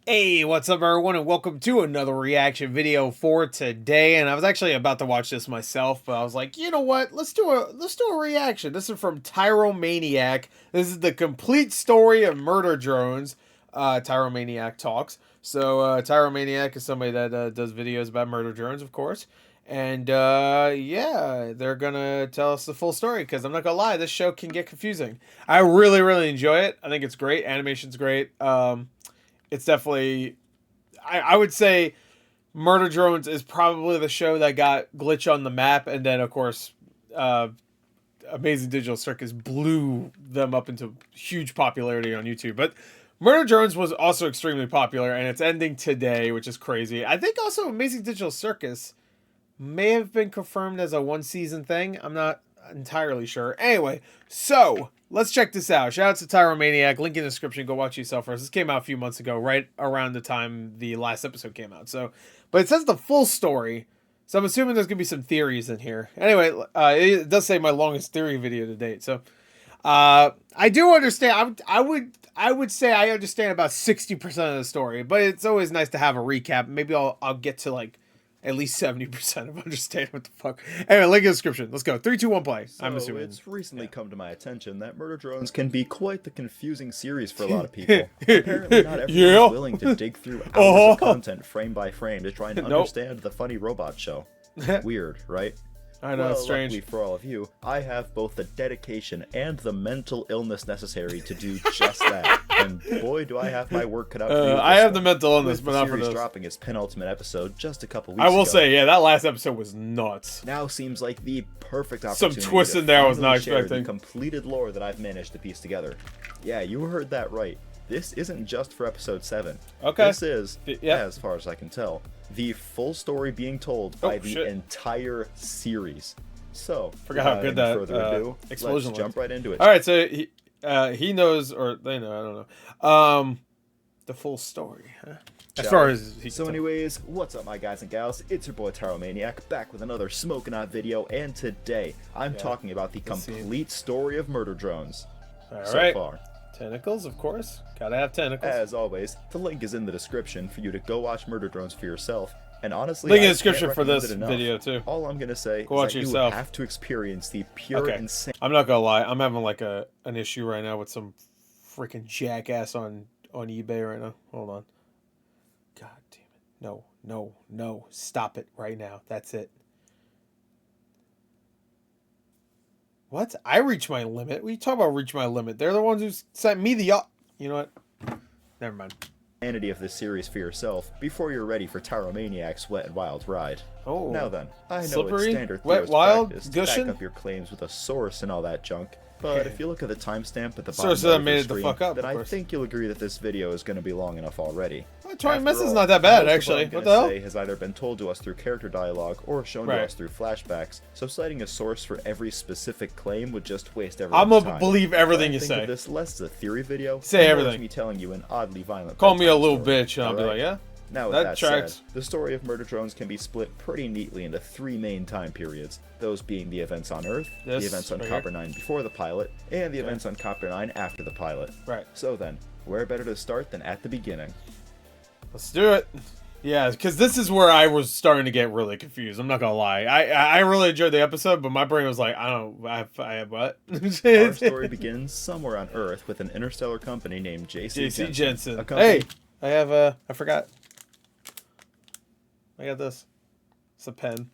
Hey, what's up everyone, and welcome to another reaction video for today. And I was actually about to watch this myself, but I was like, you know what? Let's do a reaction. This is from Tyromaniac. This is the complete story of murder drones. Tyromaniac talks. So Tyromaniac is somebody that does videos about murder drones, of course. And yeah, they're gonna tell us the full story because I'm not gonna lie, this show can get confusing. I really enjoy it. I think it's great. Animation's great. It's definitely, I would say Murder Drones is probably the show that got Glitch on the map, and then of course Amazing Digital Circus blew them up into huge popularity on YouTube. But Murder Drones was also extremely popular, and it's ending today, which is crazy. I think also Amazing Digital Circus may have been confirmed as a one-season thing. I'm not entirely sure. Anyway, so let's check this out. Shout out to Tyromaniac. Link in the description. Go watch yourself first. This came out a few months ago, right around the time the last episode came out. So, but it says the full story. So I'm assuming there's gonna be some theories in here. Anyway, it does say my longest theory video to date. So, I do understand. I would say I understand about 60% of the story, but it's always nice to have a recap. Maybe I'll get to like at least 70% of understanding what the fuck. Anyway, link in the description. Let's go. 3, 2, 1, play. So I'm assuming. It's recently come to my attention that Murder Drones can be quite the confusing series for a lot of people. Apparently not everyone is willing to dig through hours of content frame by frame to try and understand the funny robot show. Weird, right? I know, well, it's strange. Luckily for all of you, I have both the dedication and the mental illness necessary to do just that. And boy, do I have my work cut out for you. I have the mental illness, but not for this. Dropping its penultimate episode just a couple weeks I will ago. say, yeah, that last episode was nuts. Now seems like the perfect opportunity. Some twist in there I was not share expecting. The completed lore that I've managed to piece together. Yeah, you heard that right. This isn't just for episode 7. Okay. This is, as far as I can tell, the full story being told by the entire series. So, forgot how good that further ado, explosion let's jump right into it. All right, so he knows, or they know, I don't know, the full story, huh? As far as he so anyways, what's up my guys and gals, it's your boy Tyromaniac, back with another Smoking Hot video, and today I'm talking about the complete story of Murder Drones. So far. Tentacles, of course. Gotta have tentacles. As always, the link is in the description for you to go watch Murder Drones for yourself. And honestly, link in the description for this video too. All I'm gonna say go watch is that yourself. You have to experience the pure insane. I'm not gonna lie, I'm having like an issue right now with some freaking jackass on eBay right now. Hold on. God damn it! No! Stop it right now. That's it. What? I reached my limit. What are you talking about? Reach my limit? They're the ones who sent me the. You know what? Never mind. Insanity of this series for yourself before you're ready for Tyromaniac's Wet and Wild ride. Oh. Now then, I know slippery, it's standard wet, wild, practice to gushing. back up your claims with a source and all that junk. But if you look at the timestamp at the bottom source of that the made it screen, the fuck up, then I think you'll agree that this video is going to be long enough already. 20 minutes is not that bad, actually. What the hell? Has either been told to us through character dialogue or shown to us through flashbacks, so citing a source for every specific claim would just waste everyone's time. I'm gonna believe everything you say. Of this less as a theory video. Say everything. Me telling you an oddly violent. Call me a little bitch, and I'll be like, yeah. Now with that said, the story of Murder Drones can be split pretty neatly into 3 main time periods, those being the events on Earth, the events on Copper 9 before the pilot, and the events on Copper 9 after the pilot. Right. So then, where better to start than at the beginning? Let's do it. Yeah, because this is where I was starting to get really confused. I'm not gonna lie. I really enjoyed the episode, but my brain was like, I don't know, I have what? Our story begins somewhere on Earth with an interstellar company named J.C. Jensen. Hey, I have I forgot. I got this. It's a pen.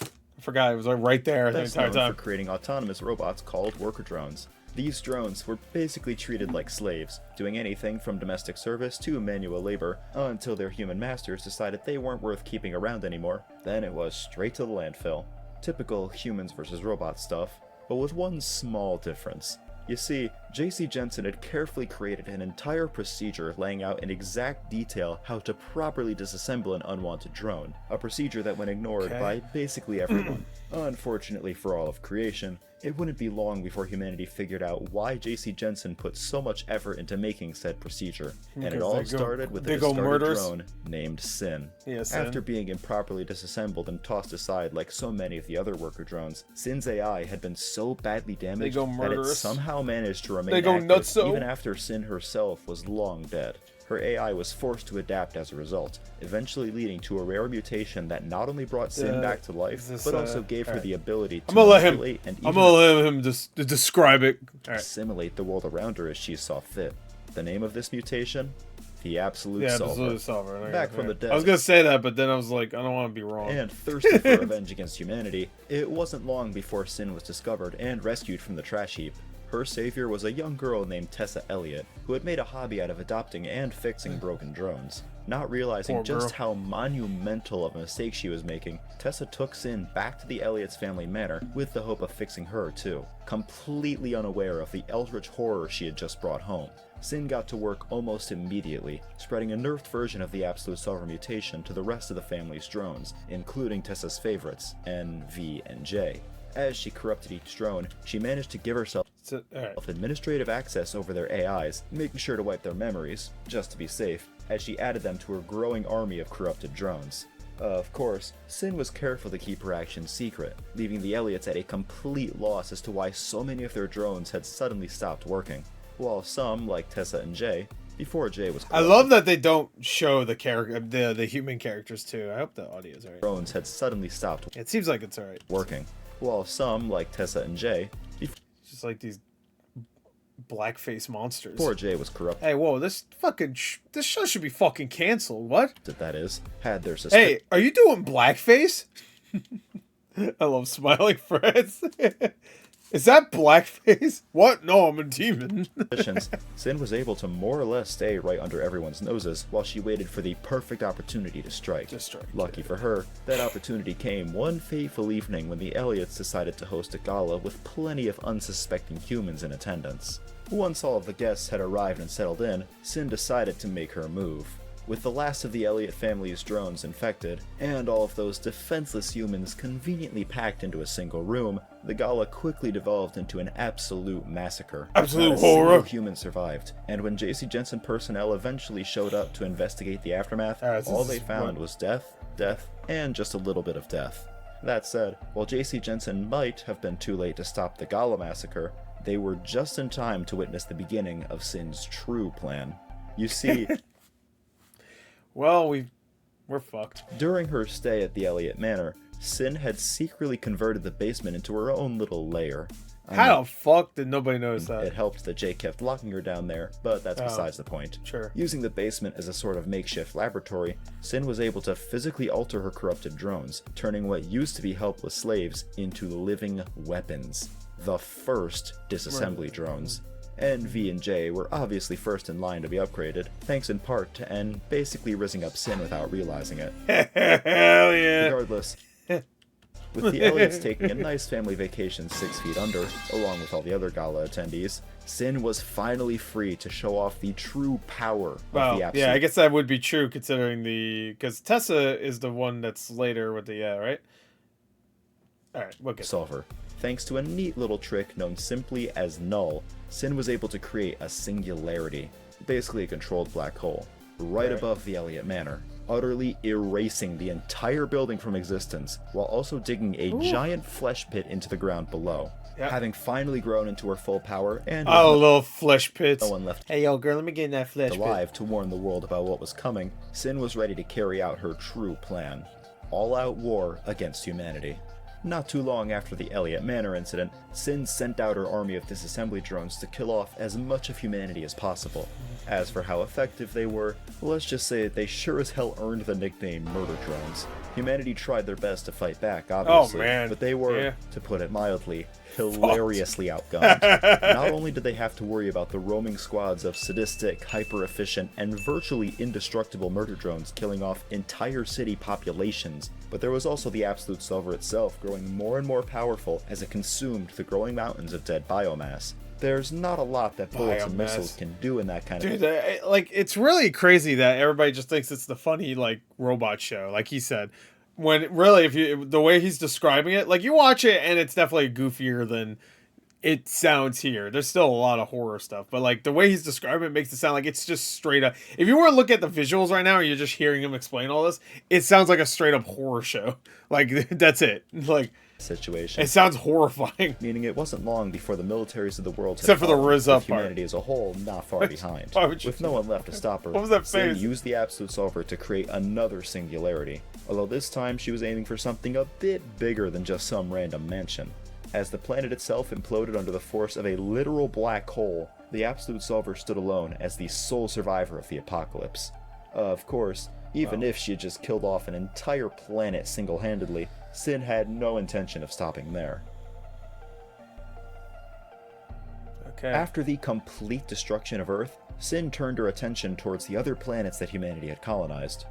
I forgot it was like right there the entire time. For creating autonomous robots called worker drones. These drones were basically treated like slaves, doing anything from domestic service to manual labor, until their human masters decided they weren't worth keeping around anymore. Then it was straight to the landfill. Typical humans versus robots stuff, but with one small difference. You see, J.C. Jensen had carefully created an entire procedure laying out in exact detail how to properly disassemble an unwanted drone, a procedure that went ignored by basically everyone. Unfortunately for all of creation, it wouldn't be long before humanity figured out why J.C. Jensen put so much effort into making said procedure, and it all started with a discarded drone named Sin. After being improperly disassembled and tossed aside like so many of the other worker drones, Sin's AI had been so badly damaged that it somehow managed to remain active even after Sin herself was long dead. Her AI was forced to adapt as a result, eventually leading to a rare mutation that not only brought Sin back to life, but also gave her the ability to manipulate and I'm gonna let him just describe it. Assimilate the world around her as she saw fit. The name of this mutation? The Absolute Solver. Absolute Solver. Back from the dead. I was gonna say that, but then I was like, I don't want to be wrong. And thirsty for revenge against humanity, it wasn't long before Sin was discovered and rescued from the trash heap. Her savior was a young girl named Tessa Elliott, who had made a hobby out of adopting and fixing broken drones. Not realizing just how monumental of a mistake she was making, Tessa took Sin back to the Elliott's family manor with the hope of fixing her too, completely unaware of the eldritch horror she had just brought home. Sin got to work almost immediately, spreading a nerfed version of the Absolute Solver mutation to the rest of the family's drones, including Tessa's favorites, N, V, and J. As she corrupted each drone, she managed to give herself administrative access over their AIs, making sure to wipe their memories, just to be safe, as she added them to her growing army of corrupted drones. Of course, Sin was careful to keep her actions secret, leaving the Elliots at a complete loss as to why so many of their drones had suddenly stopped working, while some, like Tessa and Jay, before Jay was corrupted, I love that they don't show the the human characters too. I hope the audio is alright. Drones had suddenly stopped It seems like it's alright. working, while some, like Tessa and Jay, Just like these blackface monsters. before Jay was corrupted. Hey, whoa, this fucking this show should be fucking canceled. What? That is, had their suspicions. Hey, are you doing blackface? I love smiling friends. Is that blackface? What? No, I'm a demon. Sin was able to more or less stay right under everyone's noses while she waited for the perfect opportunity to strike. Lucky for her, that opportunity came one fateful evening when the Elliots decided to host a gala with plenty of unsuspecting humans in attendance. Once all of the guests had arrived and settled in, Sin decided to make her move. With the last of the Elliott family's drones infected, and all of those defenseless humans conveniently packed into a single room, the gala quickly devolved into an absolute massacre. Absolute Not a horror. single human survived, and when J.C. Jensen personnel eventually showed up to investigate the aftermath, all they found was death, and just a little bit of death. That said, while J.C. Jensen might have been too late to stop the gala massacre, they were just in time to witness the beginning of Sin's true plan. You see, Well, we're fucked. during her stay at the Elliott Manor, Sin had secretly converted the basement into her own little lair. How the fuck did nobody notice that? It helped that Jay kept locking her down there, but that's besides the point. Sure. Using the basement as a sort of makeshift laboratory, Sin was able to physically alter her corrupted drones, turning what used to be helpless slaves into living weapons. The first disassembly drones. N, V, and J were obviously first in line to be upgraded, thanks in part to N basically rizzing up Sin without realizing it. Hell yeah. Regardless, with the Elliots taking a nice family vacation 6 feet under, along with all the other gala attendees, Sin was finally free to show off the true power of the Absolute. Yeah, I guess that would be true considering because Tessa is the one that's later with the, right? Alright, we'll get Solver. Thanks to a neat little trick known simply as Null, Sin was able to create a singularity, basically a controlled black hole, right above the Elliott Manor, utterly erasing the entire building from existence, while also digging a giant flesh pit into the ground below. Yep. Having finally grown into her full power, and little flesh pits. no one left Hey, yo, girl, let me get in that flesh alive to warn the world about what was coming, Sin was ready to carry out her true plan. All-out war against humanity. Not too long after the Elliott Manor incident, Sin sent out her army of disassembly drones to kill off as much of humanity as possible. As for how effective they were, let's just say that they sure as hell earned the nickname Murder Drones. Humanity tried their best to fight back, obviously, but they were, to put it mildly, hilariously outgunned. Not only did they have to worry about the roaming squads of sadistic, hyper-efficient, and virtually indestructible murder drones killing off entire city populations, but there was also the Absolute Solver itself growing more and more powerful as it consumed the growing mountains of dead biomass. There's not a lot that bullets and missiles can do in that kind of... Dude, like, it's really crazy that everybody just thinks it's the funny, like, robot show, like he said. When, really, the way he's describing it, like, you watch it and it's definitely goofier than it sounds here. There's still a lot of horror stuff, but, like, the way he's describing it makes it sound like it's just straight up... If you were to look at the visuals right now and you're just hearing him explain all this, it sounds like a straight up horror show. Like, that's it. Like... situation. It sounds horrifying. Meaning it wasn't long before the militaries of the world had Except for the fallen, Riz Up with humanity as a whole not far behind. Why would you With no one left to stop her, What was that Sin face? used the Absolute Solver to create another singularity. Although this time she was aiming for something a bit bigger than just some random mansion. As the planet itself imploded under the force of a literal black hole, the Absolute Solver stood alone as the sole survivor of the apocalypse. Of course, even if she had just killed off an entire planet single-handedly, Sin had no intention of stopping there. Okay. After the complete destruction of Earth, Sin turned her attention towards the other planets that humanity had colonized.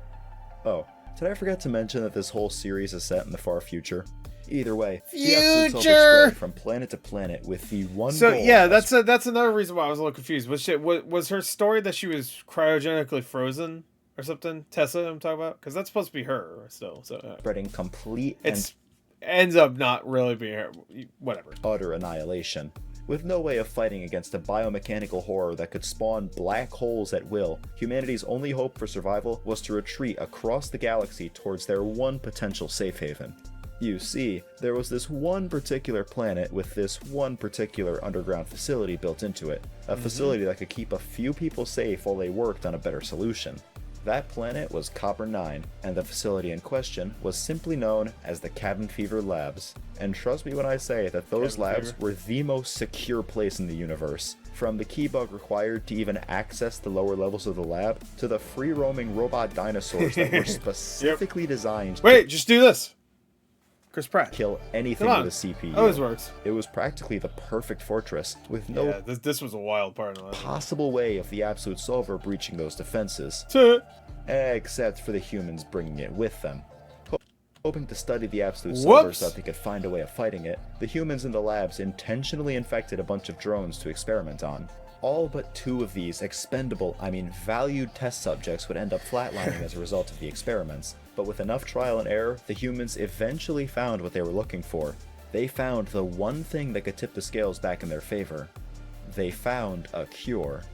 Oh, did I forget to mention that this whole series is set in the far future? Either way, the Absolute Solver spread from planet to planet with the one So goal yeah, of that's another reason why I was a little confused. Was her story that she was cryogenically frozen or something? Tessa, I'm talking about, because that's supposed to be her still. So spreading complete it's ends up not really being her. Whatever. utter annihilation. With no way of fighting against a biomechanical horror that could spawn black holes at will, humanity's only hope for survival was to retreat across the galaxy towards their one potential safe haven. You see, there was this one particular planet with this one particular underground facility built into it, a facility that could keep a few people safe while they worked on a better solution. That planet was Copper-9, and the facility in question was simply known as the Cabin Fever Labs. And trust me when I say that those Cabin labs Fever. were the most secure place in the universe. From the keybug required to even access the lower levels of the lab, to the free-roaming robot dinosaurs that were specifically designed Wait, just do this. Chris Pratt. to kill anything Come on. with a CPU. Always works. It was practically the perfect fortress, with no Yeah, this was a wild part of it. possible way of the Absolute Solver breaching those defenses. Except for the humans bringing it with them. Hoping to study the Absolute Solver so that they could find a way of fighting it, the humans in the labs intentionally infected a bunch of drones to experiment on. All but 2 of these expendable, valued test subjects would end up flatlining as a result of the experiments, but with enough trial and error, the humans eventually found what they were looking for. They found the one thing that could tip the scales back in their favor. They found a cure.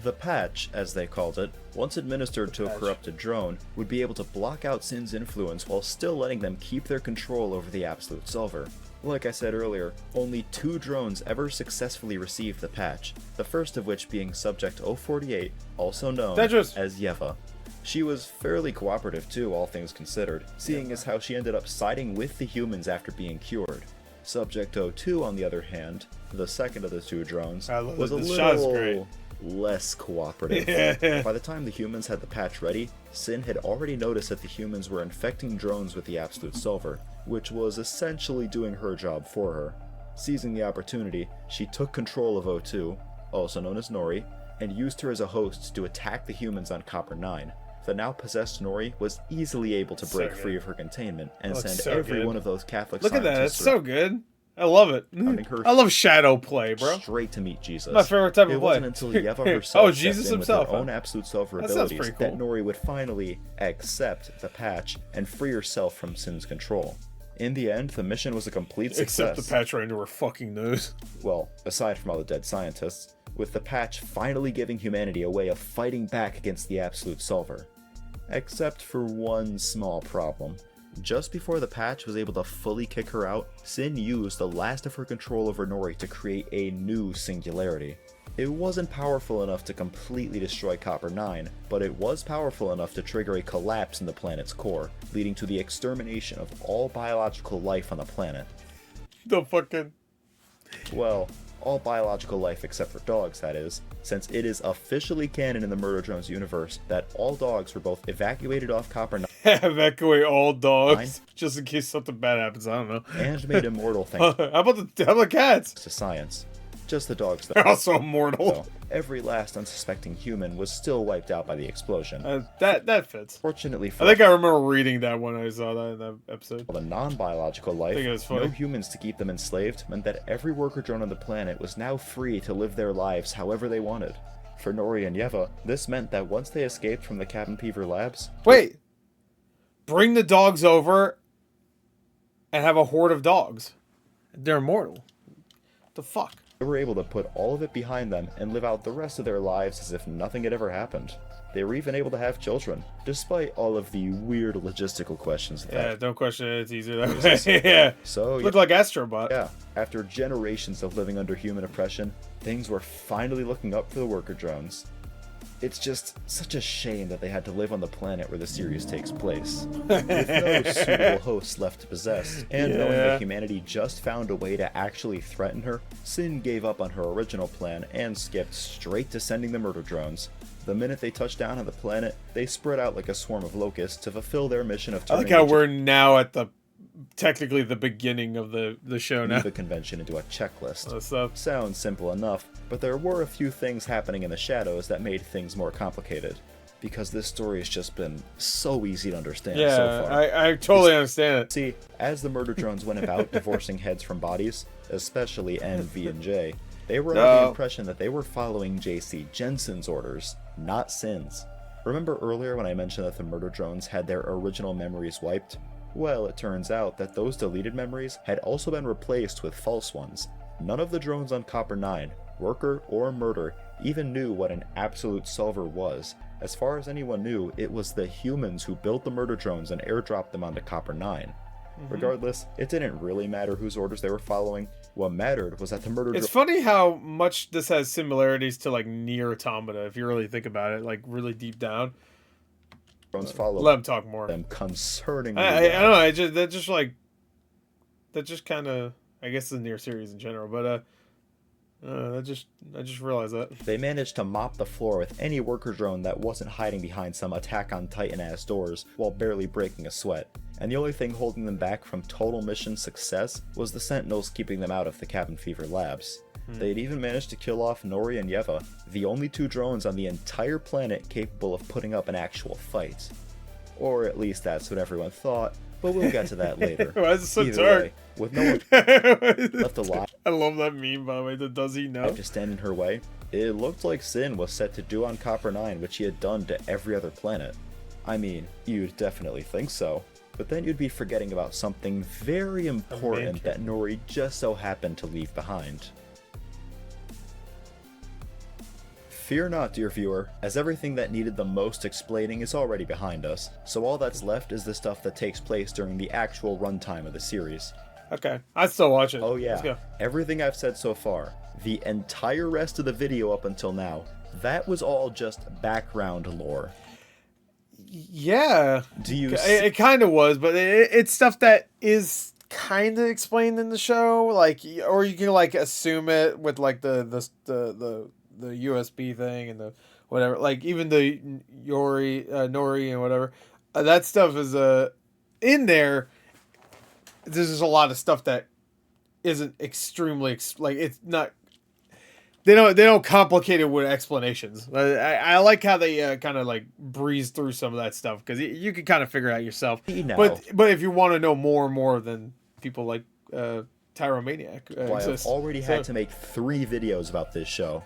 The patch, as they called it, once administered to a corrupted drone, would be able to block out Sin's influence while still letting them keep their control over the Absolute Solver. Like I said earlier, only 2 drones ever successfully received the patch, the first of which being Subject 048, also known Tetris. as Yeva. She was fairly cooperative too, all things considered, seeing as how she ended up siding with the humans after being cured. Subject 02, on the other hand, the second of the 2 drones, was a little less cooperative. By the time the humans had the patch ready, Sin had already noticed that the humans were infecting drones with the Absolute Solver, which was essentially doing her job for her. Seizing the opportunity, she took control of O2, also known as Nori, and used her as a host to attack the humans on Copper-9. The now possessed Nori was easily able to break free of her containment and send every one of those Catholic Look at that, it's scientists so good. I love it. I love shadow play, bro. straight to meet Jesus. My favorite type of It play. wasn't until Yeva herself Oh, Jesus stepped in himself, with her huh? own Absolute Solver That sounds abilities pretty that cool. Nori would finally accept the patch and free herself from Sin's control. In the end, the mission was a complete success. Except the patch right into her fucking nose. Well, aside from all the dead scientists, with the patch finally giving humanity a way of fighting back against the Absolute Solver. Except for one small problem. Just before the patch was able to fully kick her out, Sin used the last of her control over Nori to create a new singularity. It wasn't powerful enough to completely destroy Copper-9, but it was powerful enough to trigger a collapse in the planet's core, leading to the extermination of all biological life on the planet. The fucking... Well, all biological life except for dogs, that is, since it is officially canon in the Murder Drones universe that all dogs were both evacuated off Copper-9 Evacuate all dogs, just in case something bad happens, I don't know. and made immortal thanks How about the cats? to science. Just the dogs, though. They're also immortal. So, every last unsuspecting human was still wiped out by the explosion. That fits. Fortunately for I think I remember reading that when I saw that in that episode. all the non-biological life, think it was funny. no humans to keep them enslaved meant that every worker drone on the planet was now free to live their lives however they wanted. For Nori and Yeva, this meant that once they escaped from the Cabin Fever labs... Wait! Bring the dogs over and have a horde of dogs. They're immortal. The fuck? They were able to put all of it behind them and live out the rest of their lives as if nothing had ever happened. They were even able to have children, despite all of the weird logistical questions. Yeah, don't question it. It's easier that way. Yeah. So, looked like Astrobot. Yeah. After generations of living under human oppression, things were finally looking up for the worker drones. It's just such a shame that they had to live on the planet where the series takes place, with no suitable hosts left to possess, and knowing that humanity just found a way to actually threaten her, Sin gave up on her original plan and skipped straight to sending the murder drones. The minute they touched down on the planet, they spread out like a swarm of locusts to fulfill their mission of turning I like how we're now at technically the beginning of the show now. The convention into a checklist. Stuff. Sounds simple enough, but there were a few things happening in the shadows that made things more complicated. Because this story has just been so easy to understand so far. I totally understand it. See, as the murder drones went about divorcing heads from bodies, especially N, V, and J, they were under the impression that they were following J.C. Jensen's orders, not Sin's. Remember earlier when I mentioned that the murder drones had their original memories wiped? Well, it turns out that those deleted memories had also been replaced with false ones. None of the drones on Copper 9, worker or murder, even knew what an absolute solver was. As far as anyone knew, it was the humans who built the murder drones and airdropped them onto Copper 9. Regardless, it didn't really matter whose orders they were following. What mattered was that the murder It's funny how much this has similarities to like Nier Automata, if you really think about it, like really deep down. drones follow Let him talk more. them concerningly. I don't know. That just kind of, I guess the Nier series in general, but I just realized that. They managed to mop the floor with any worker drone that wasn't hiding behind some Attack on Titan ass doors while barely breaking a sweat. And the only thing holding them back from total mission success was the Sentinels keeping them out of the Cabin Fever labs. They'd even managed to kill off Nori and Yeva, the only two drones on the entire planet capable of putting up an actual fight. Or at least that's what everyone thought, but we'll get to that later. Why is it so Either dark? way, with no one left alive I love that meme, by the way. Does he know? to stand in her way, it looked like Sin was set to do on Copper 9 what she had done to every other planet. I mean, you'd definitely think so, but then you'd be forgetting about something very important that Nori just so happened to leave behind. Fear not, dear viewer, as everything that needed the most explaining is already behind us, so all that's left is the stuff that takes place during the actual runtime of the series. Okay, I'd still watch it. Oh yeah, Let's go. everything I've said so far, the entire rest of the video up until now, that was all just background lore. Yeah. Do you It kind of was, but it's stuff that is kind of explained in the show, like, or you can like assume it with like the USB thing and the whatever, like even the Nori and whatever, that stuff is in there. There's just a lot of stuff that isn't extremely like, it's not, they don't complicate it with explanations. I like how they kind of like breeze through some of that stuff, because you can kind of figure it out yourself. But if you want to know more and more, then people like Tyromaniac I've already had to make 3 videos about this show.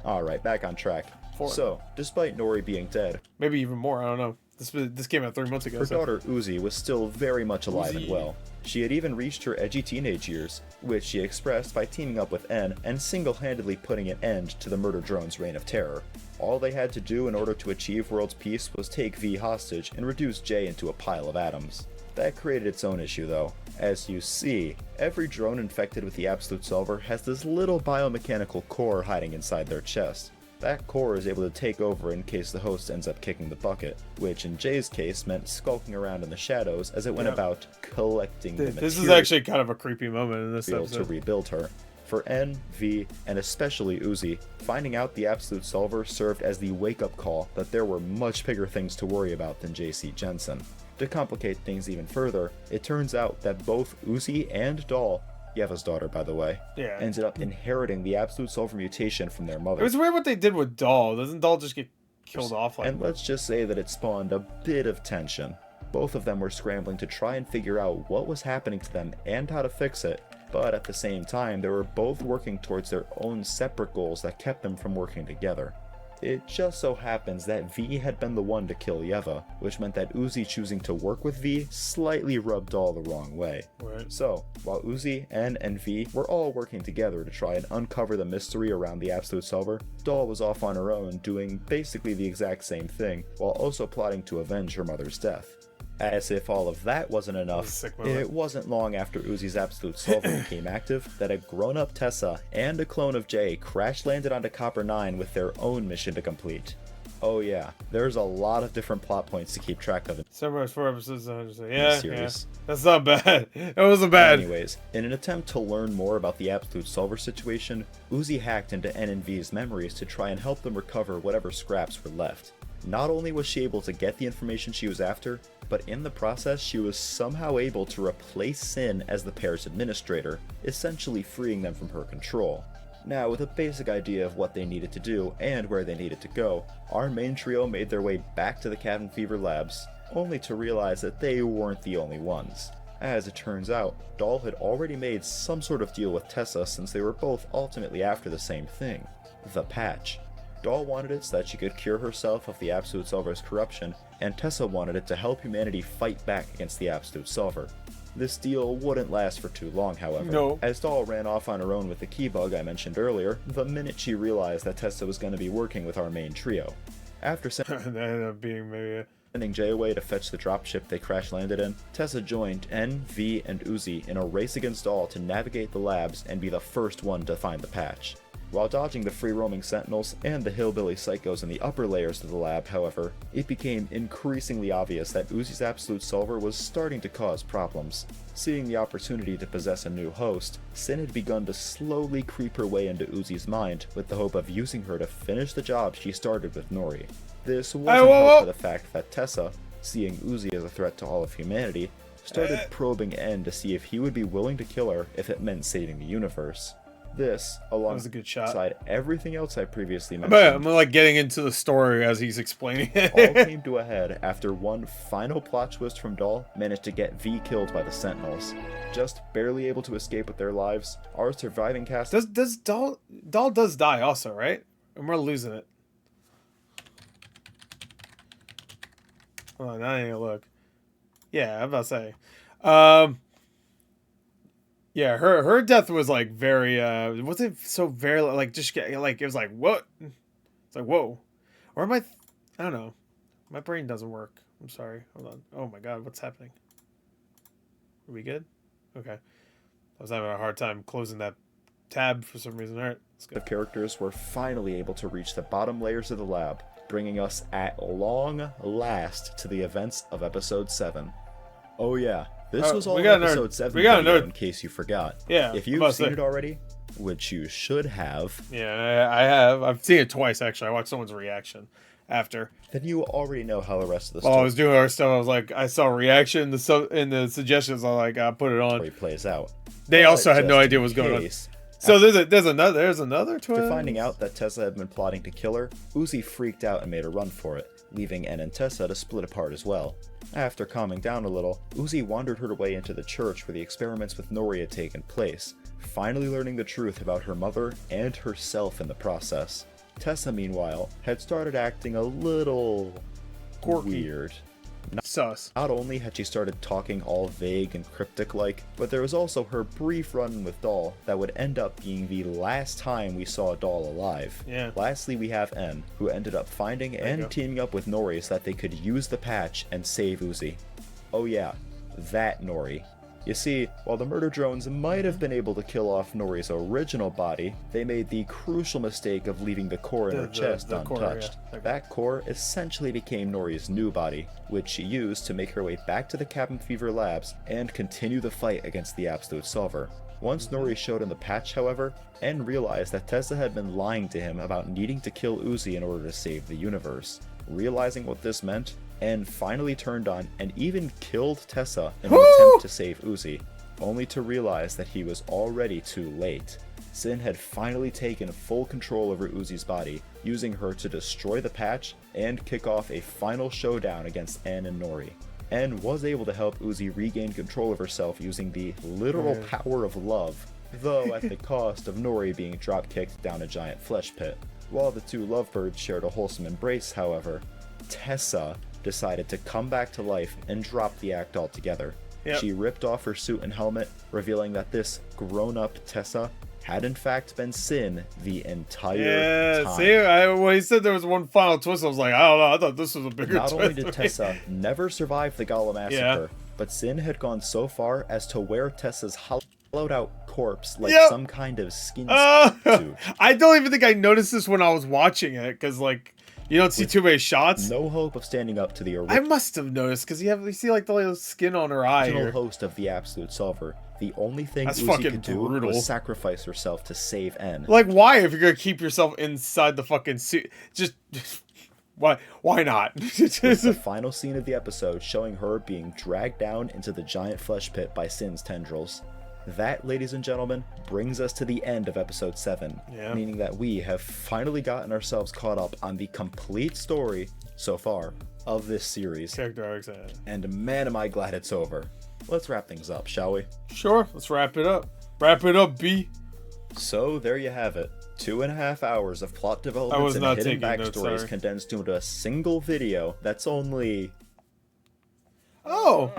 Alright, back on track. 4. So, despite Nori being dead, maybe even more, I don't know. This came out 3 months ago. her daughter Uzi was still very much alive and Uzi. well. She had even reached her edgy teenage years, which she expressed by teaming up with N and single-handedly putting an end to the murder drone's reign of terror. All they had to do in order to achieve world peace was take V hostage and reduce J into a pile of atoms. That created its own issue though. As you see, every drone infected with the Absolute Solver has this little biomechanical core hiding inside their chest. That core is able to take over in case the host ends up kicking the bucket, which in Jay's case meant skulking around in the shadows as it went about collecting the material. This is actually kind of a creepy moment in this episode. To rebuild her. For N, V, and especially Uzi, finding out the Absolute Solver served as the wake-up call that there were much bigger things to worry about than J.C. Jensen. To complicate things even further, it turns out that both Uzi and Doll, Yeva's daughter by the way, ended up inheriting the Absolute Solver mutation from their mother. It was weird what they did with Doll. Doesn't Doll just get killed off like And let's just say that it spawned a bit of tension. Both of them were scrambling to try and figure out what was happening to them and how to fix it, but at the same time they were both working towards their own separate goals that kept them from working together. It just so happens that V had been the one to kill Yeva, which meant that Uzi choosing to work with V slightly rubbed Doll the wrong way. Right. So, while Uzi, N, and V were all working together to try and uncover the mystery around the Absolute Solver, Doll was off on her own doing basically the exact same thing, while also plotting to avenge her mother's death. As if all of that wasn't enough, it wasn't long after Uzi's Absolute Solver became active that a grown-up Tessa and a clone of Jay crash-landed onto Copper 9 with their own mission to complete. Oh yeah, there's a lot of different plot points to keep track of. Several 4 episodes, yeah. That's not bad. It wasn't bad. Anyways, in an attempt to learn more about the Absolute Solver situation, Uzi hacked into N and V's memories to try and help them recover whatever scraps were left. Not only was she able to get the information she was after, but in the process she was somehow able to replace Sin as the pair's administrator, essentially freeing them from her control. Now, with a basic idea of what they needed to do and where they needed to go, our main trio made their way back to the Cabin Fever labs, only to realize that they weren't the only ones. As it turns out, Doll had already made some sort of deal with Tessa since they were both ultimately after the same thing, the patch. Doll wanted it so that she could cure herself of the Absolute Solver's corruption, and Tessa wanted it to help humanity fight back against the Absolute Solver. This deal wouldn't last for too long, however, as Doll ran off on her own with the key bug I mentioned earlier the minute she realized that Tessa was going to be working with our main trio. After sending Jay away to fetch the dropship they crash-landed in, Tessa joined N, V, and Uzi in a race against Doll to navigate the labs and be the first one to find the patch. While dodging the free-roaming sentinels and the hillbilly psychos in the upper layers of the lab, however, it became increasingly obvious that Uzi's Absolute Solver was starting to cause problems. Seeing the opportunity to possess a new host, Sin had begun to slowly creep her way into Uzi's mind with the hope of using her to finish the job she started with Nori. This wasn't helped by the fact that Tessa, seeing Uzi as a threat to all of humanity, started probing N to see if he would be willing to kill her if it meant saving the universe. This, alongside everything else I previously mentioned, I'm like getting into the story as he's explaining it. all came to a head after one final plot twist from Doll managed to get V killed by the Sentinels. Just barely able to escape with their lives, our surviving cast... Does Doll does die also, right? And we're losing it. Oh, now I need to look. Yeah, I'm about to say. Yeah, her death was like very wasn't so very like just like it was like what? It's like whoa. Or am I don't know. My brain doesn't work. I'm sorry. Hold on. Oh my god, what's happening? Are we good? Okay. I was having a hard time closing that tab for some reason. All right, let's go. The characters were finally able to reach the bottom layers of the lab, bringing us at long last to the events of episode 7. Oh yeah. This was all episode 7 video, in case you forgot. Yeah. If you've seen it already, which you should have. Yeah, I have. I've seen it twice, actually. I watched someone's reaction after. Then you already know how the rest of the story... While I was doing our stuff, I was like, I saw a reaction in the suggestions. I was like, I put it on. Story plays out. They also had no idea what was going on. So there's another twist. After finding out that Tessa had been plotting to kill her, Uzi freaked out and made a run for it, leaving N and Tessa to split apart as well. After calming down a little, Uzi wandered her way into the church where the experiments with Nori had taken place, finally learning the truth about her mother and herself in the process. Tessa, meanwhile, had started acting a little... weird. Sus. Not only had she started talking all vague and cryptic-like, but there was also her brief run-in with Doll that would end up being the last time we saw Doll alive. Yeah. Lastly, we have N, who ended up finding and teaming up with Nori so that they could use the patch and save Uzi. Oh yeah, that Nori. You see, while the murder drones might have been able to kill off Nori's original body, they made the crucial mistake of leaving the core in her chest untouched. That core essentially became Nori's new body, which she used to make her way back to the Cabin Fever labs and continue the fight against the Absolute Solver. Once Nori showed him the patch, however, N realized that Tessa had been lying to him about needing to kill Uzi in order to save the universe. Realizing what this meant, N finally turned on and even killed Tessa in an attempt to save Uzi, only to realize that he was already too late. Sin had finally taken full control over Uzi's body, using her to destroy the patch and kick off a final showdown against N and Nori. N was able to help Uzi regain control of herself using the literal power of love, though at the cost of Nori being drop-kicked down a giant flesh pit. While the two lovebirds shared a wholesome embrace, however, Tessa decided to come back to life and drop the act altogether. Yep. She ripped off her suit and helmet, revealing that this grown-up Tessa had in fact been Sin the entire time. See, when he said there was one final twist, I was like, I don't know, I thought this was a bigger twist. Not only did Tessa never survive the Gala massacre, but Sin had gone so far as to wear Tessa's hollowed out corpse like some kind of skin suit. I don't even think I noticed this when I was watching it, because like you don't see too many shots. No hope of standing up to the I must have noticed, because you see like the little skin on her eye. Original host of the Absolute Solver. The only thing That's Uzi fucking could do brutal. was sacrifice herself to save N. Like, why, if you're gonna keep yourself inside the fucking suit? Just why not? With the final scene of the episode showing her being dragged down into the giant flesh pit by Sin's tendrils. That, ladies and gentlemen, brings us to the end of episode 7, meaning that we have finally gotten ourselves caught up on the complete story, so far, of this series. Character arcs. And man, am I glad it's over. Let's wrap things up, shall we? Sure, let's wrap it up. Wrap it up, B. So, there you have it. 2.5 hours of plot developments and hidden backstories condensed into a single video that's only... Oh,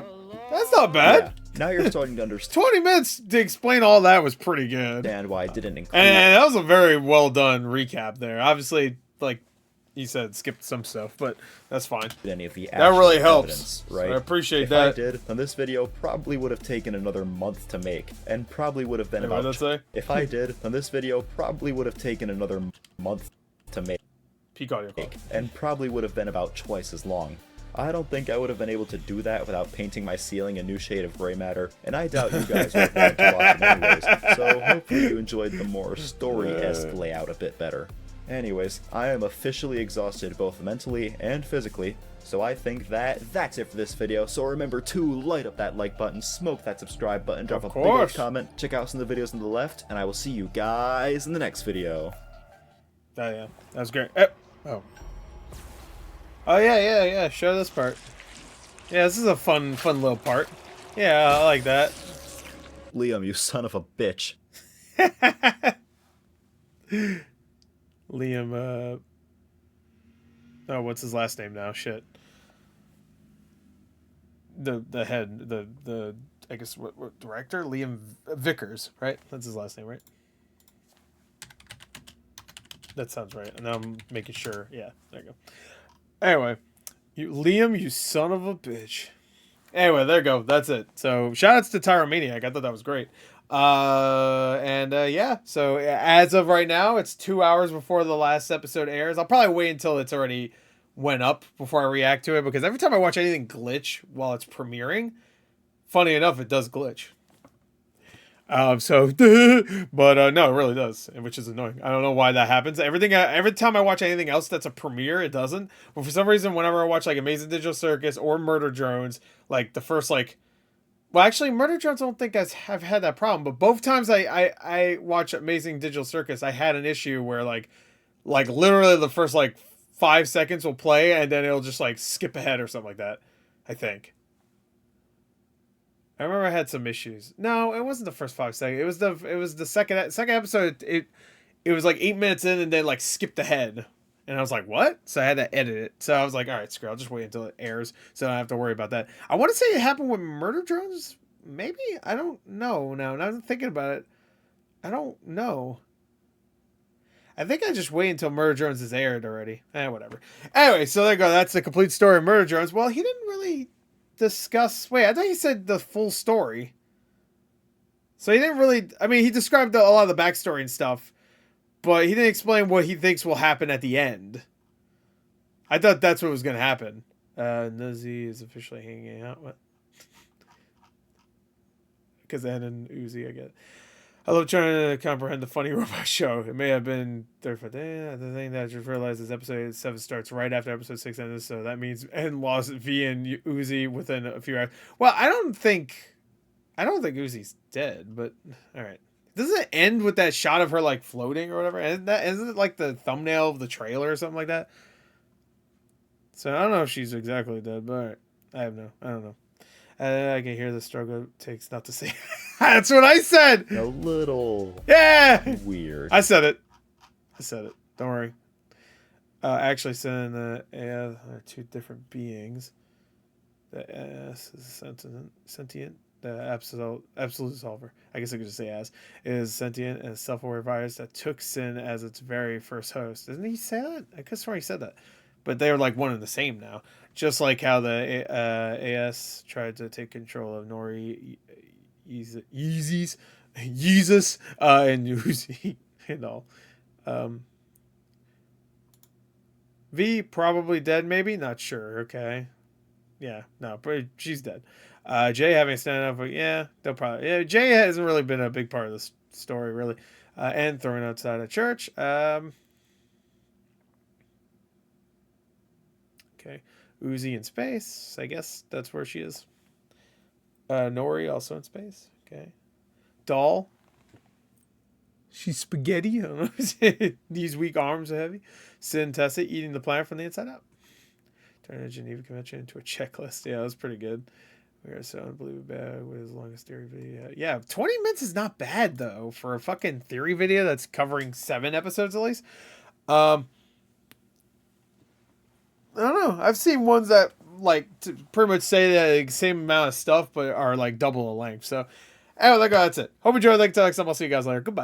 that's not bad. Yeah. Now you're starting to understand. 20 minutes to explain all that was pretty good. And why I didn't include. And that was a very well done recap there. Obviously, like you said, skipped some stuff, but that's fine. Any of the that really helps, evidence, right? So I appreciate if that. If I did, then this video probably would have taken another month to make, and probably would have been about. What did I say? If I did, then this video probably would have taken another month to make. Peak audio call. And probably would have been about twice as long. I don't think I would have been able to do that without painting my ceiling a new shade of gray matter, and I doubt you guys would want to watch it anyways, so hopefully you enjoyed the more story-esque layout a bit better. Anyways, I am officially exhausted both mentally and physically, so I think that's it for this video. So remember to light up that like button, smoke that subscribe button, drop a big old comment, check out some of the videos on the left, and I will see you guys in the next video. Oh yeah, that was great. Oh yeah. Show this part. Yeah, this is a fun little part. Yeah, I like that. Liam, you son of a bitch. Liam, oh, what's his last name now? Shit. The head, the I guess what director? Liam Vickers, right? That's his last name, right? That sounds right. And now I'm making sure. Yeah, there you go. Anyway, Liam, you son of a bitch. Anyway, there you go. That's it. So, shoutouts to Tyromaniac. I thought that was great. Yeah. So, as of right now, it's 2 hours before the last episode airs. I'll probably wait until it's already went up before I react to it, because every time I watch anything glitch while it's premiering, funny enough, it does glitch. No, it really does, which is annoying. I don't know why that happens. Every time I watch anything else that's a premiere, it doesn't. But for some reason, whenever I watch like Amazing Digital Circus or Murder Drones, like the first well, actually, Murder Drones I don't think I've had that problem. But both times I watch Amazing Digital Circus, I had an issue where like literally the first 5 seconds will play and then it'll just skip ahead or something like that. I think. I remember I had some issues. No, it wasn't the first 5 seconds. It was the second episode. It was 8 minutes in and then skipped ahead. And I was like, what? So I had to edit it. So I was like, all right, screw it. I'll just wait until it airs so I don't have to worry about that. I want to say it happened with Murder Drones. Maybe? I don't know now. Now I'm thinking about it. I don't know. I think I just wait until Murder Drones is aired already. Whatever. Anyway, so there you go. That's the complete story of Murder Drones. Well, he didn't really discuss... Wait, I thought he said the full story. So he didn't really... I mean, he described a lot of the backstory and stuff, but he didn't explain what he thinks will happen at the end. I thought that's what was going to happen. Nazi is officially hanging out. What? Because Ed and Uzi, I get it. I love trying to comprehend the funny robot show. It may have been 35 days. The thing that I just realized is episode 7 starts right after episode 6 ends, so that means N lost V and Uzi within a few hours. Well, I don't think Uzi's dead, but all right. Doesn't it end with that shot of her floating or whatever? Isn't it the thumbnail of the trailer or something like that? So I don't know if she's exactly dead, but all right. I don't know. I can hear the struggle it takes not to say. That's what I said. A little weird. I said it. Don't worry. Actually, sending the AS are two different beings. The AS is sentient. The absolute solver, I guess I could just say as, is sentient and self-aware virus that took Sin as its very first host. Didn't he say that? I could swear he said that. But they're like one and the same now. Just like how the AS tried to take control of Nori, Yeezus, and Uzi and all. V probably dead, maybe, not sure. Okay, yeah, no, but she's dead. Jay having a stand up, but yeah, they'll probably. Yeah, Jay hasn't really been a big part of this story, really. And thrown outside of church. Okay, Uzi in space. I guess that's where she is. Nori also in space. Okay, Doll. She's spaghetti. I don't know. These weak arms are heavy. Sin Tessa eating the planet from the inside out. Turn a Geneva Convention into a checklist. Yeah, that was pretty good. We are so unbelievably bad with his longest theory video. Yeah, 20 minutes is not bad, though, for a fucking theory video that's covering 7 episodes at least. I don't know. I've seen ones that, like, pretty much say the same amount of stuff, but are, like, double the length. So, anyway, that's it. Hope you enjoyed. Like, till next time. I'll see you guys later. Goodbye.